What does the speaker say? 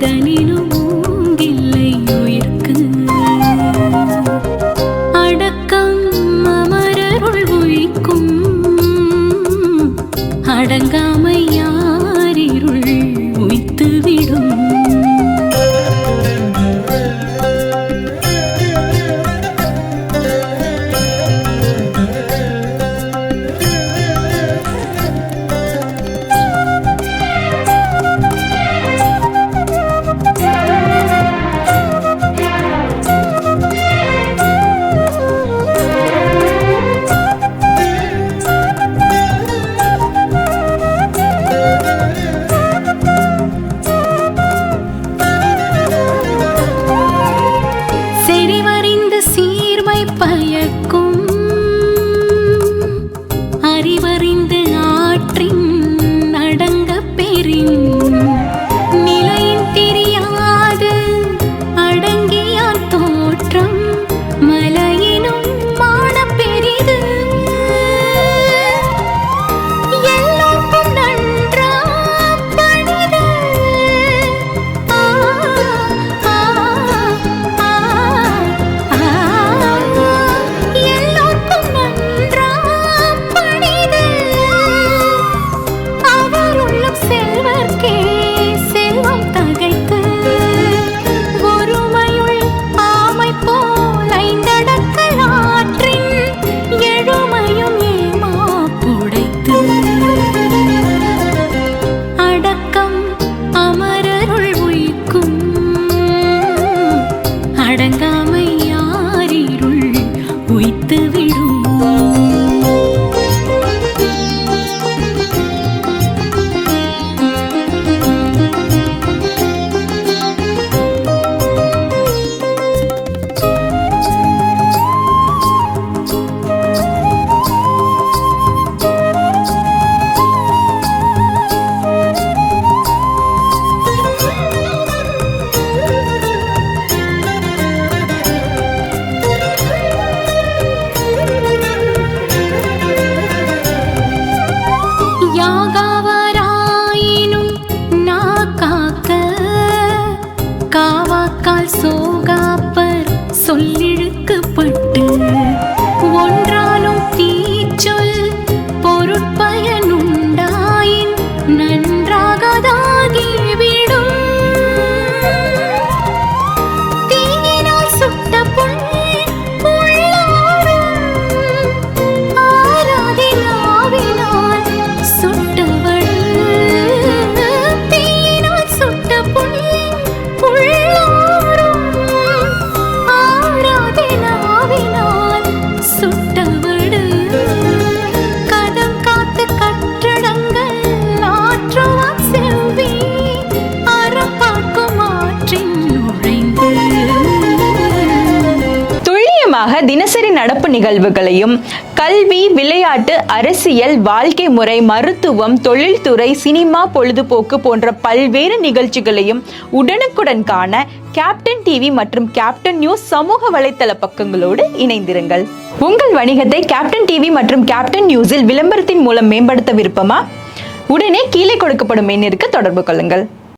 அதனினும் ஊங்கில்லை உயிர்க்கு. அடக்கம் அமரருள் உயிக்கும் அடங்காமை யாரிருள் உய்த்துவிடும். பயக்கும் அறிவறிந்து ஆற்றின் அடங்க பெறின் நிலையின் தெரியாது அடங்கியான் தோற்றம் மலையினும் மான பெரிது. எல்லோருக்கும் நன்றா பணிது அடங்காமை யாரிருள் உய்த்துவிடும். காவாக்கால் சோகாப்பர் சொல்லிழுக்கப்பட்டு ஒன்றாலும் தீச்சொல் பொருட்பயனுண்டாயின் நன்றாகதாகிவிடும். தீயினால் சுட்ட புண் உள்ளாரும் ஆராதினாவினால் சுட்டவள். தீயினால் சுட்ட புண் ஆராதினாவினால் சுட்டவடு. கதம் காத்து கற்றடங்கள் ஆற்றுவான் செவ்வி அறப்பார்க்கும் ஆற்றின் நுழைந்து. துல்லியமாக தினசரி நடப்பு நிகழ்வுகளையும் கல்வி, விளையாட்டு, அரசியல், வாழ்க்கை முறை, மருத்துவம், தொழில்துறை, சினிமா, பொழுதுபோக்கு போன்ற பல்வேறு நிகழ்ச்சிகளையும் உடனுக்குடன் காண கேப்டன் டிவி மற்றும் கேப்டன் நியூஸ் சமூக வலைத்தள பக்கங்களோடு இணைந்திருங்கள். உங்கள் வணிகத்தை கேப்டன் டிவி மற்றும் கேப்டன் நியூஸில் விளம்பரத்தின் மூலம் மேம்படுத்த விருப்பமா? உடனே கீழே கொடுக்கப்படும் எண்ணிற்கு தொடர்பு கொள்ளுங்கள்.